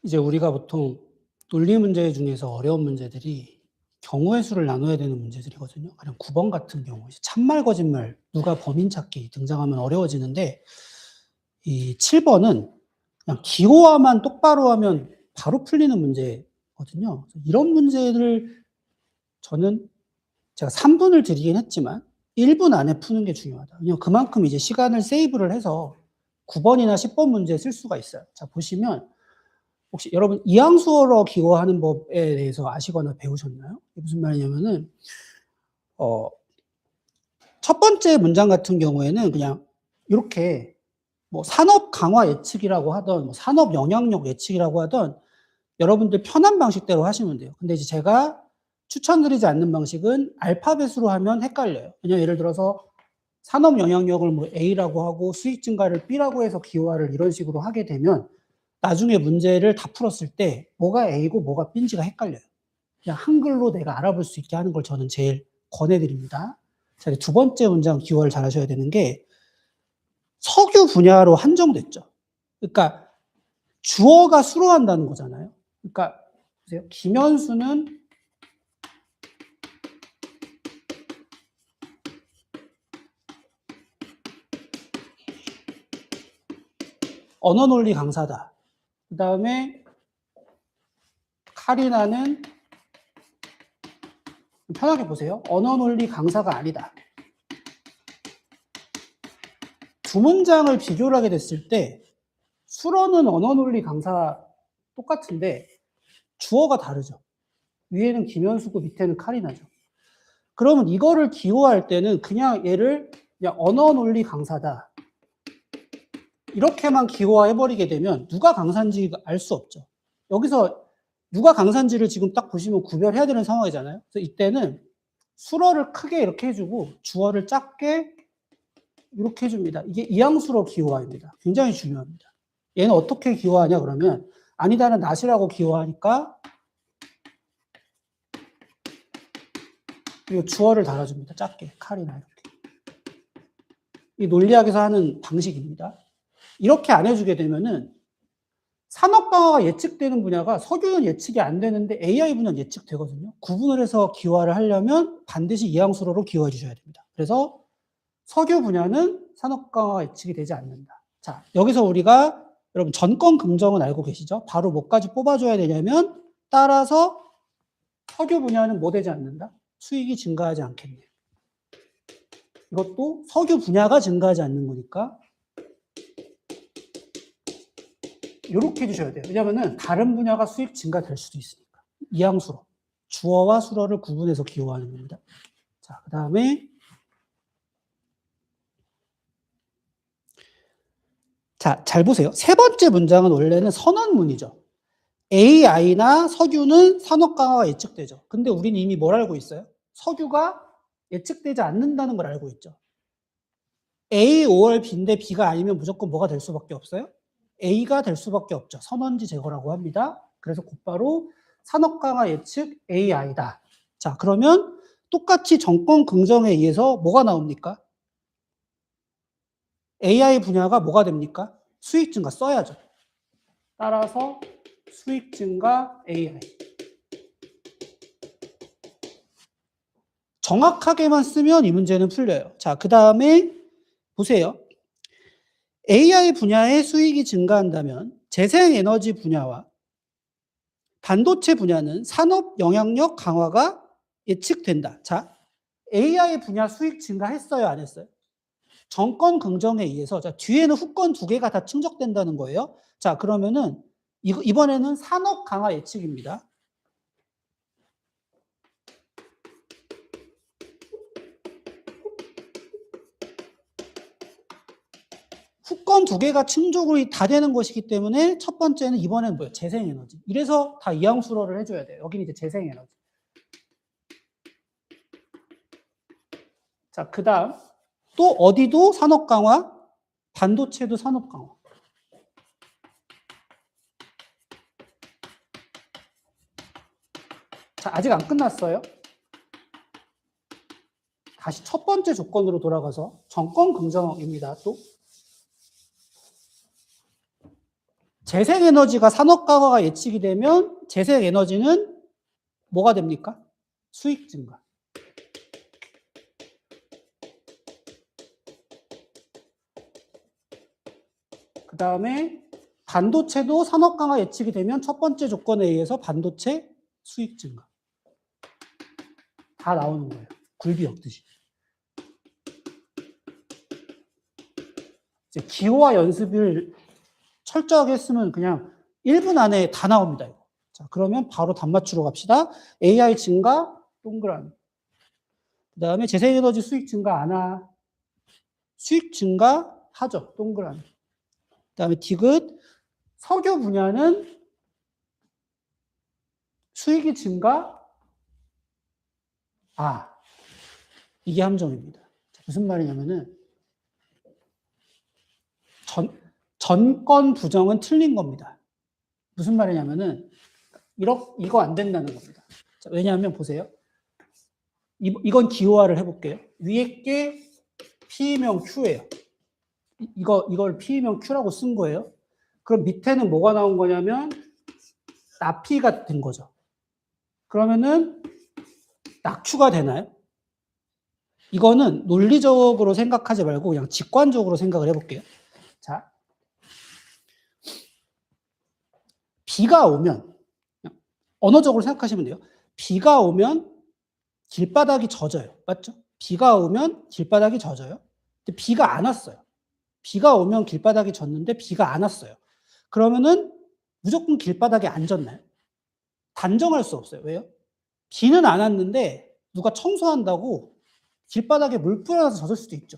이제 우리가 보통 논리 문제 중에서 어려운 문제들이 경우의 수를 나눠야 되는 문제들이거든요. 그냥 9번 같은 경우 참말 거짓말 누가 범인 찾기 등장하면 어려워지는데 이 7번은 그냥 기호화만 똑바로 하면 바로 풀리는 문제거든요. 이런 문제를 저는 제가 3분을 드리긴 했지만 1분 안에 푸는 게 중요하다. 왜냐면 그만큼 이제 시간을 세이브를 해서 9번이나 10번 문제 쓸 수가 있어요. 자, 보시면 혹시 여러분 이항수어로 기호하는 법에 대해서 아시거나 배우셨나요? 무슨 말이냐면은 첫 번째 문장 같은 경우에는 그냥 이렇게 뭐 산업 강화 예측이라고 하던 뭐 산업 영향력 예측이라고 하던 여러분들 편한 방식대로 하시면 돼요. 근데 이제 제가 추천드리지 않는 방식은 알파벳으로 하면 헷갈려요. 그냥 예를 들어서 산업 영향력을 뭐 A라고 하고 수익 증가를 B라고 해서 기호화를 이런 식으로 하게 되면 나중에 문제를 다 풀었을 때 뭐가 A고 뭐가 B인지가 헷갈려요. 그냥 한글로 내가 알아볼 수 있게 하는 걸 저는 제일 권해드립니다. 자, 두 번째 문장 기호화를 잘 하셔야 되는 게 석유 분야로 한정됐죠. 그러니까 주어가 수로한다는 거잖아요. 그러니까 보세요. 김현수는 언어 논리 강사다. 그 다음에 카리나는 편하게 보세요. 언어 논리 강사가 아니다. 두 문장을 비교를 하게 됐을 때 수로는 언어 논리 강사 똑같은데 주어가 다르죠. 위에는 김현수고 밑에는 카리나죠. 그러면 이거를 기호할 때는 그냥 얘를 그냥 언어 논리 강사다. 이렇게만 기호화해버리게 되면 누가 강사인지 알 수 없죠. 여기서 누가 강사인지를 지금 딱 보시면 구별해야 되는 상황이잖아요. 그래서 이때는 수어를 크게 이렇게 해주고 주어를 작게 이렇게 해줍니다. 이게 이항수로 기호화입니다. 굉장히 중요합니다. 얘는 어떻게 기호화하냐 그러면 아니다는 낫이라고 기호화하니까 그리고 주어를 달아줍니다. 작게 칼이나 이렇게. 이 논리학에서 하는 방식입니다. 이렇게 안 해주게 되면은 산업 강화가 예측되는 분야가 석유는 예측이 안 되는데 AI 분야는 예측되거든요. 구분을 해서 기호화를 하려면 반드시 이항수로로 기호해 주셔야 됩니다. 그래서 석유 분야는 산업 강화가 예측이 되지 않는다. 자, 여기서 우리가 여러분 전권 긍정은 알고 계시죠? 바로 뭐까지 뽑아줘야 되냐면 따라서 석유 분야는 뭐 되지 않는다? 수익이 증가하지 않겠네요. 이것도 석유 분야가 증가하지 않는 거니까 이렇게 해주셔야 돼요. 왜냐하면 다른 분야가 수익 증가될 수도 있으니까. 이항수로. 주어와 수어를 구분해서 기호하는 겁니다. 자, 그 다음에 자, 잘 보세요. 세 번째 문장은 원래는 선언문이죠. AI나 석유는 산업 강화가 예측되죠. 근데 우리는 이미 뭘 알고 있어요? 석유가 예측되지 않는다는 걸 알고 있죠. A, 5월 B인데 B가 아니면 무조건 뭐가 될 수밖에 없어요? A가 될 수밖에 없죠. 선언지 제거라고 합니다. 그래서 곧바로 산업 강화 예측 AI다. 자, 그러면 똑같이 정권 긍정에 의해서 뭐가 나옵니까? AI 분야가 뭐가 됩니까? 수익 증가 써야죠. 따라서 수익 증가 AI. 정확하게만 쓰면 이 문제는 풀려요. 자, 그 다음에 보세요. AI 분야의 수익이 증가한다면 재생에너지 분야와 반도체 분야는 산업 영향력 강화가 예측된다. 자, AI 분야 수익 증가했어요, 안 했어요? 정권 긍정에 의해서. 자, 뒤에는 후권 두 개가 다 충족된다는 거예요. 자, 그러면은 이번에는 산업 강화 예측입니다. 후권 두 개가 충족이 다 되는 것이기 때문에 첫 번째는 이번에는 뭐예요? 재생에너지. 이래서 다 이항수로를 해줘야 돼요. 여기는 이제 재생에너지. 자, 그 다음 또 어디도 산업 강화, 반도체도 산업 강화. 자, 아직 안 끝났어요. 다시 첫 번째 조건으로 돌아가서 정권 긍정입니다. 또 재생에너지가 산업 강화가 예측이 되면 재생에너지는 뭐가 됩니까? 수익 증가. 그 다음에 반도체도 산업 강화 예측이 되면 첫 번째 조건에 의해서 반도체 수익 증가. 다 나오는 거예요. 굴비 엮듯이. 이제 기호화 연습을 철저하게 했으면 그냥 1분 안에 다 나옵니다. 이거. 자, 그러면 바로 답맞추러 갑시다. AI 증가, 동그라미. 그 다음에 재생에너지 수익 증가 안 하. 수익 증가 하죠. 동그라미. 그 다음에 디귿, 석유 분야는 수익이 증가, 이게 함정입니다. 무슨 말이냐면은 전건 부정은 틀린 겁니다. 무슨 말이냐면은 이거 안 된다는 겁니다. 자, 왜냐하면 보세요. 이건 기호화를 해볼게요. 위에 게 P명 Q예요. 이걸 P명 Q라고 쓴 거예요. 그럼 밑에는 뭐가 나온 거냐면 나P가 된 거죠. 그러면은 낙Q가 되나요? 이거는 논리적으로 생각하지 말고 그냥 직관적으로 생각을 해볼게요. 자, 비가 오면 언어적으로 생각하시면 돼요. 비가 오면 길바닥이 젖어요. 맞죠? 비가 오면 길바닥이 젖어요. 근데 비가 안 왔어요. 비가 오면 길바닥이 젖는데 비가 안 왔어요. 그러면은 무조건 길바닥이 안 젖나요? 단정할 수 없어요. 왜요? 비는 안 왔는데 누가 청소한다고 길바닥에 물 뿌려놔서 젖을 수도 있죠.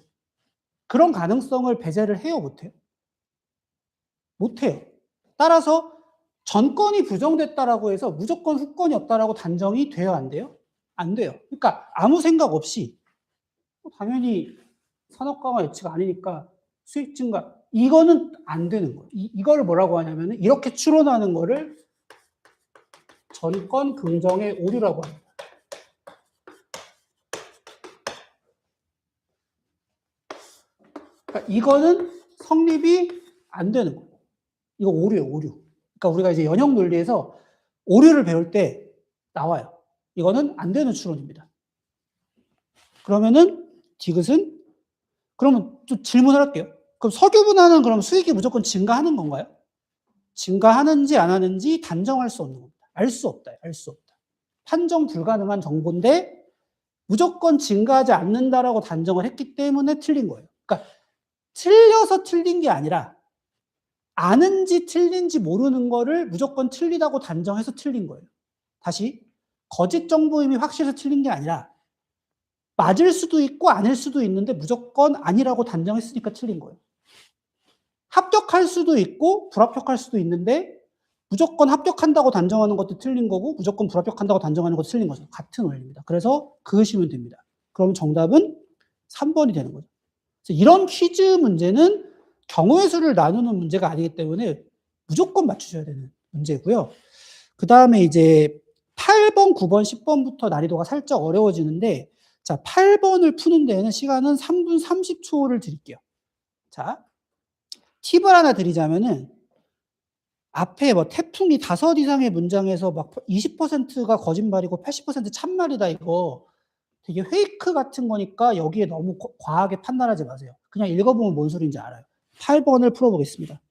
그런 가능성을 배제를 해요, 못해요? 못해요. 따라서 전건이 부정됐다라고 해서 무조건 후건이 없다라고 단정이 돼요, 안 돼요? 안 돼요. 그러니까 아무 생각 없이 당연히 산업 강화 예측 아니니까 수익 증가 이거는 안 되는 거예요. 이걸 뭐라고 하냐면 이렇게 추론하는 거를 전건 긍정의 오류라고 합니다. 그러니까 이거는 성립이 안 되는 거예요. 이거 오류예요, 오류. 그러니까 우리가 이제 연역 논리에서 오류를 배울 때 나와요. 이거는 안 되는 추론입니다. 그러면은 디귿은 그러면 좀 질문을 할게요. 그럼 석유분화는 그럼 수익이 무조건 증가하는 건가요? 증가하는지 안 하는지 단정할 수 없는 겁니다. 알 수 없다. 알 수 없다. 판정 불가능한 정보인데 무조건 증가하지 않는다라고 단정을 했기 때문에 틀린 거예요. 그러니까 틀려서 틀린 게 아니라 아는지 틀린지 모르는 거를 무조건 틀리다고 단정해서 틀린 거예요. 다시 거짓 정보임이 확실해서 틀린 게 아니라 맞을 수도 있고 아닐 수도 있는데 무조건 아니라고 단정했으니까 틀린 거예요. 합격할 수도 있고 불합격할 수도 있는데 무조건 합격한다고 단정하는 것도 틀린 거고 무조건 불합격한다고 단정하는 것도 틀린 거죠. 같은 원리입니다. 그래서 그으시면 됩니다. 그럼 정답은 3번이 되는 거죠. 이런 퀴즈 문제는 경우의 수를 나누는 문제가 아니기 때문에 무조건 맞추셔야 되는 문제고요. 그 다음에 이제 8번, 9번, 10번부터 난이도가 살짝 어려워지는데 자, 8번을 푸는 데에는 시간은 3분 30초를 드릴게요. 자, 팁을 하나 드리자면은 앞에 뭐 태풍이 5 이상의 문장에서 막 20%가 거짓말이고 80% 참말이다 이거 되게 페이크 같은 거니까 여기에 너무 과하게 판단하지 마세요. 그냥 읽어보면 뭔 소리인지 알아요. 8번을 풀어보겠습니다.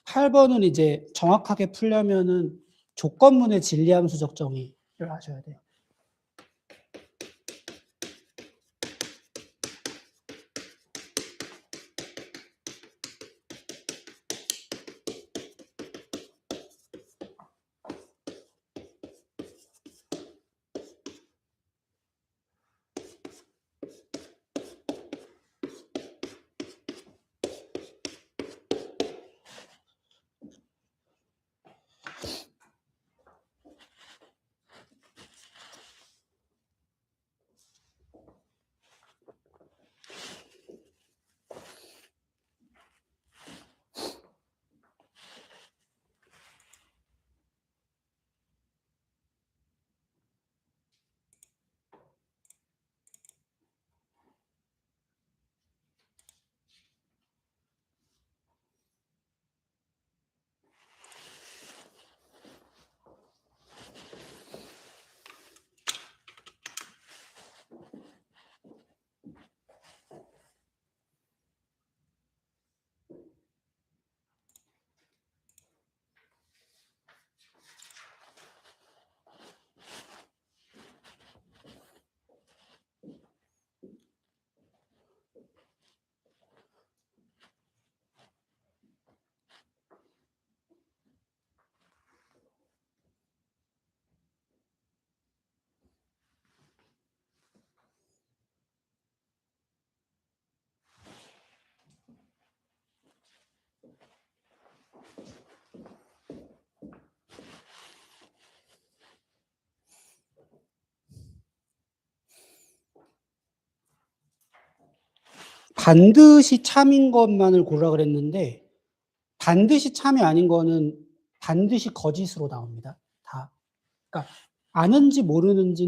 8번은 이제 정확하게 풀려면은 조건문의 진리함수적 정의를 하셔야 돼요. 반드시 참인 것만을 고르라 그랬는데 반드시 참이 아닌 거는 반드시 거짓으로 나옵니다. 다. 그러니까 아는지 모르는지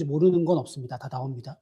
모르는 건 없습니다. 다 나옵니다.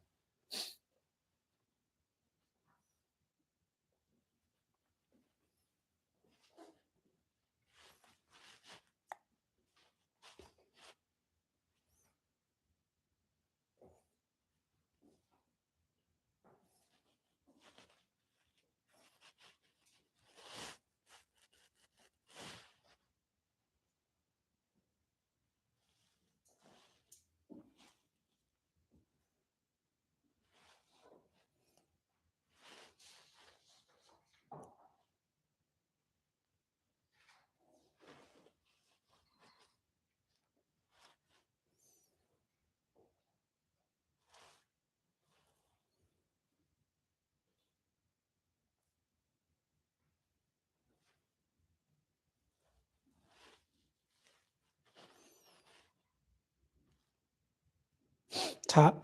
자,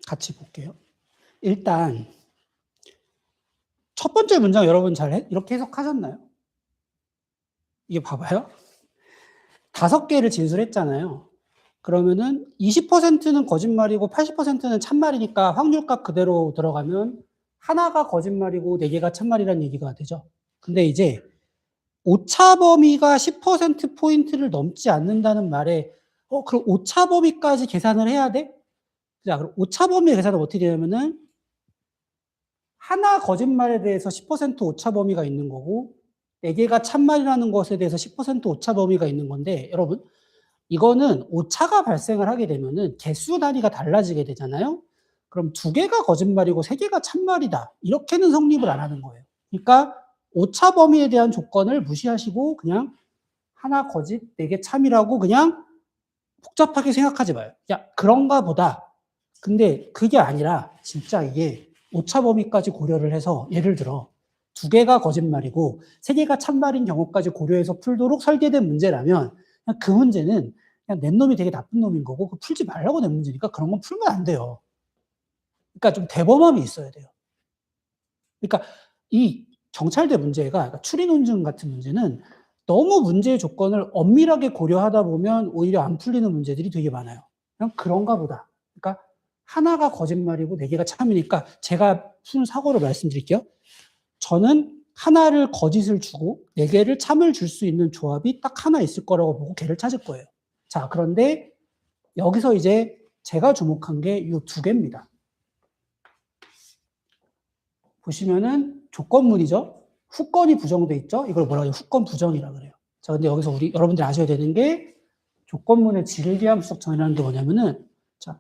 같이 볼게요. 일단 첫 번째 문장 여러분 이렇게 해석하셨나요? 이게 봐봐요. 5개를 진술했잖아요. 그러면은 20%는 거짓말이고 80%는 참말이니까 확률값 그대로 들어가면 하나가 거짓말이고 4개가 참말이라는 얘기가 되죠. 근데 이제 오차 범위가 10%포인트를 넘지 않는다는 말에 그럼 오차 범위까지 계산을 해야 돼? 자, 그럼 오차 범위 계산은 어떻게 되냐면은 하나 거짓말에 대해서 10% 오차 범위가 있는 거고 4개가 참말이라는 것에 대해서 10% 오차 범위가 있는 건데 여러분 이거는 오차가 발생을 하게 되면은 개수 단위가 달라지게 되잖아요. 그럼 2개가 거짓말이고 3개가 참말이다. 이렇게는 성립을 안 하는 거예요. 그러니까 오차 범위에 대한 조건을 무시하시고 그냥 하나 거짓, 4개 참이라고 그냥 복잡하게 생각하지 마요. 야, 그런가 보다. 근데 그게 아니라 진짜 이게 오차 범위까지 고려를 해서 예를 들어 2개가 거짓말이고 3개가 참말인 경우까지 고려해서 풀도록 설계된 문제라면 그냥 그 문제는 그냥 낸 놈이 되게 나쁜 놈인 거고 그 풀지 말라고 낸 문제니까 그런 건 풀면 안 돼요. 그러니까 좀 대범함이 있어야 돼요. 그러니까 이 정찰대 문제가 그러니까 추리논증 같은 문제는 너무 문제의 조건을 엄밀하게 고려하다 보면 오히려 안 풀리는 문제들이 되게 많아요. 그냥 그런가 보다. 그러니까 하나가 거짓말이고 4개가 참이니까 제가 푼 사고를 말씀드릴게요. 저는 하나를 거짓을 주고 4개를 참을 줄 수 있는 조합이 딱 하나 있을 거라고 보고 걔를 찾을 거예요. 자, 그런데 여기서 이제 제가 주목한 게 이 2개입니다. 보시면은 조건문이죠. 후건이 부정돼 있죠. 이걸 뭐라고 해요? 후건 부정이라 그래요. 자, 근데 여기서 여러분들이 아셔야 되는 게 조건문의 질기함수적 정의라는 게 뭐냐면은 자,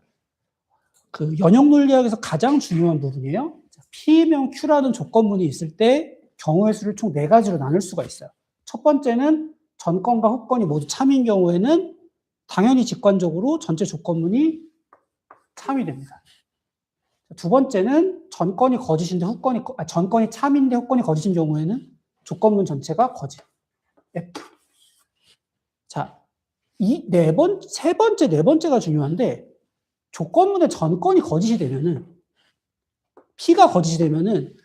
그 연역 논리학에서 가장 중요한 부분이에요. P명 Q라는 조건문이 있을 때 경우의 수를 총 4가지로 나눌 수가 있어요. 첫 번째는 전건과 후건이 모두 참인 경우에는 당연히 직관적으로 전체 조건문이 참이 됩니다. 두 번째는 전건이 거짓인데 전건이 참인데 후건이 거짓인 경우에는 조건문 전체가 거짓. F. 자, 세 번째, 네 번째가 중요한데 조건문의 전건이 거짓이 되면은 P가 거짓이 되면은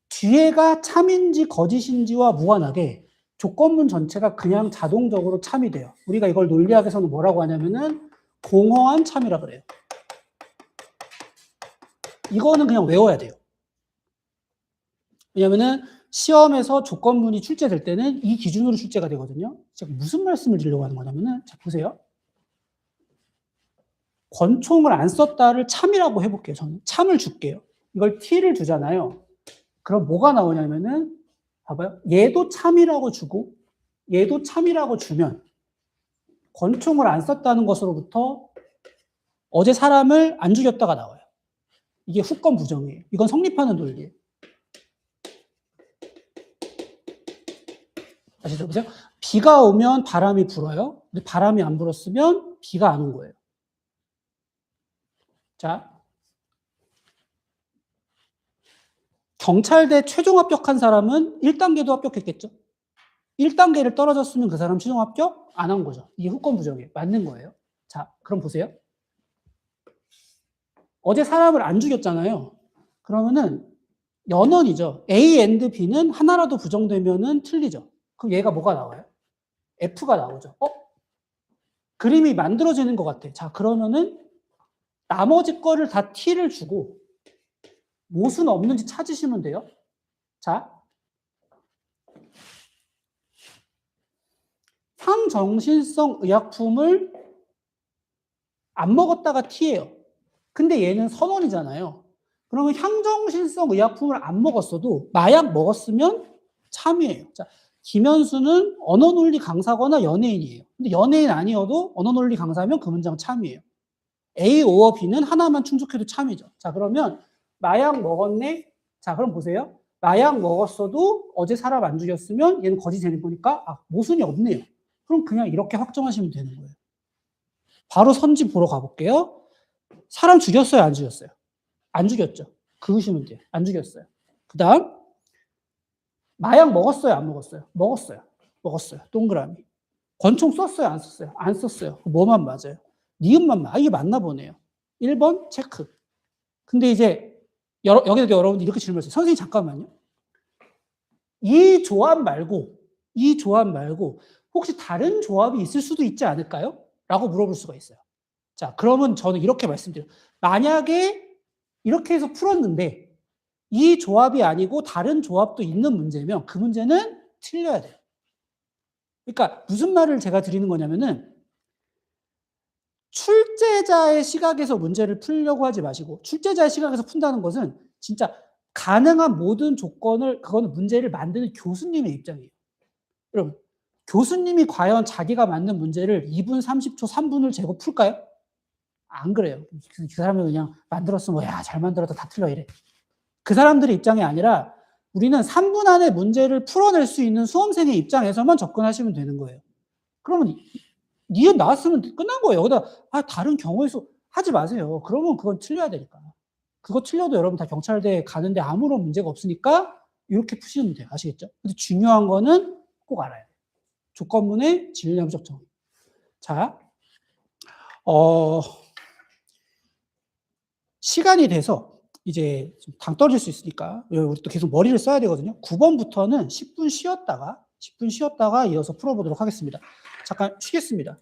뒤에가 참인지 거짓인지와 무관하게 조건문 전체가 그냥 자동적으로 참이 돼요. 우리가 이걸 논리학에서는 뭐라고 하냐면은 공허한 참이라 그래요. 이거는 그냥 외워야 돼요. 왜냐면은 시험에서 조건문이 출제될 때는 이 기준으로 출제가 되거든요. 제가 무슨 말씀을 드리려고 하는 거냐면은 자 보세요. 권총을 안 썼다를 참이라고 해볼게요. 저는 참을 줄게요. 이걸 T를 주잖아요. 그럼 뭐가 나오냐면은 봐봐요. 얘도 참이라고 주고 얘도 참이라고 주면 권총을 안 썼다는 것으로부터 어제 사람을 안 죽였다가 나와요. 이게 후건 부정이에요. 이건 성립하는 논리예요. 다시 들어보세요. 비가 오면 바람이 불어요. 근데 바람이 안 불었으면 비가 안 온 거예요. 자, 경찰대 최종 합격한 사람은 1단계도 합격했겠죠? 1단계를 떨어졌으면 그 사람 최종 합격 안 한 거죠. 이게 후건 부정이에요. 맞는 거예요. 자, 그럼 보세요. 어제 사람을 안 죽였잖아요. 그러면은 연원이죠. A and B는 하나라도 부정되면은 틀리죠. 그럼 얘가 뭐가 나와요? F가 나오죠. 그림이 만들어지는 것 같아. 자, 그러면은 나머지 거를 다 T를 주고 모순 없는지 찾으시면 돼요. 자, 향정신성 의약품을 안 먹었다가 T예요. 근데 얘는 선원이잖아요. 그러면 향정신성 의약품을 안 먹었어도 마약 먹었으면 참이에요. 자, 김현수는 언어논리 강사거나 연예인이에요. 근데 연예인 아니어도 언어논리 강사면 그 문장 참이에요. A, O와 B는 하나만 충족해도 참이죠. 자, 그러면 마약 먹었네? 자, 그럼 보세요. 마약 먹었어도 어제 사람 안 죽였으면 얘는 거짓 되는 거니까 모순이 없네요. 그럼 그냥 이렇게 확정하시면 되는 거예요. 바로 선지 보러 가볼게요. 사람 죽였어요, 안 죽였어요? 안 죽였죠. 그으시면 돼요. 안 죽였어요. 그 다음 마약 먹었어요, 안 먹었어요? 먹었어요. 먹었어요. 동그라미. 권총 썼어요, 안 썼어요? 안 썼어요. 뭐만 맞아요? 니은만 맞아요. 이게 맞나 보네요. 1번 체크. 근데 이제 여기서 여러분들 이렇게 질문했어요. 선생님 잠깐만요. 이 조합 말고 혹시 다른 조합이 있을 수도 있지 않을까요? 라고 물어볼 수가 있어요. 자, 그러면 저는 이렇게 말씀드려요. 만약에 이렇게 해서 풀었는데 이 조합이 아니고 다른 조합도 있는 문제면 그 문제는 틀려야 돼요. 그러니까 무슨 말을 제가 드리는 거냐면은 출제자의 시각에서 문제를 풀려고 하지 마시고 출제자의 시각에서 푼다는 것은 진짜 가능한 모든 조건을 그거는 문제를 만드는 교수님의 입장이에요. 여러분, 교수님이 과연 자기가 만든 문제를 2분 30초 3분을 재고 풀까요? 안 그래요. 그 사람은 그냥 만들었으면 야, 잘 만들었다 다 틀려 이래. 그 사람들의 입장이 아니라 우리는 3분 안에 문제를 풀어낼 수 있는 수험생의 입장에서만 접근하시면 되는 거예요. 그러면 니은 나왔으면 끝난 거예요. 여기다 다른 경우의 수 하지 마세요. 그러면 그건 틀려야 되니까. 그거 틀려도 여러분 다 경찰대 가는데 아무런 문제가 없으니까 이렇게 푸시면 돼요. 아시겠죠? 근데 중요한 거는 꼭 알아야 돼요. 조건문의 진리함적 정의. 자, 시간이 돼서 이제 당 떨어질 수 있으니까 우리 또 계속 머리를 써야 되거든요. 9번부터는 10분 쉬었다가 이어서 풀어보도록 하겠습니다. 잠깐 쉬겠습니다.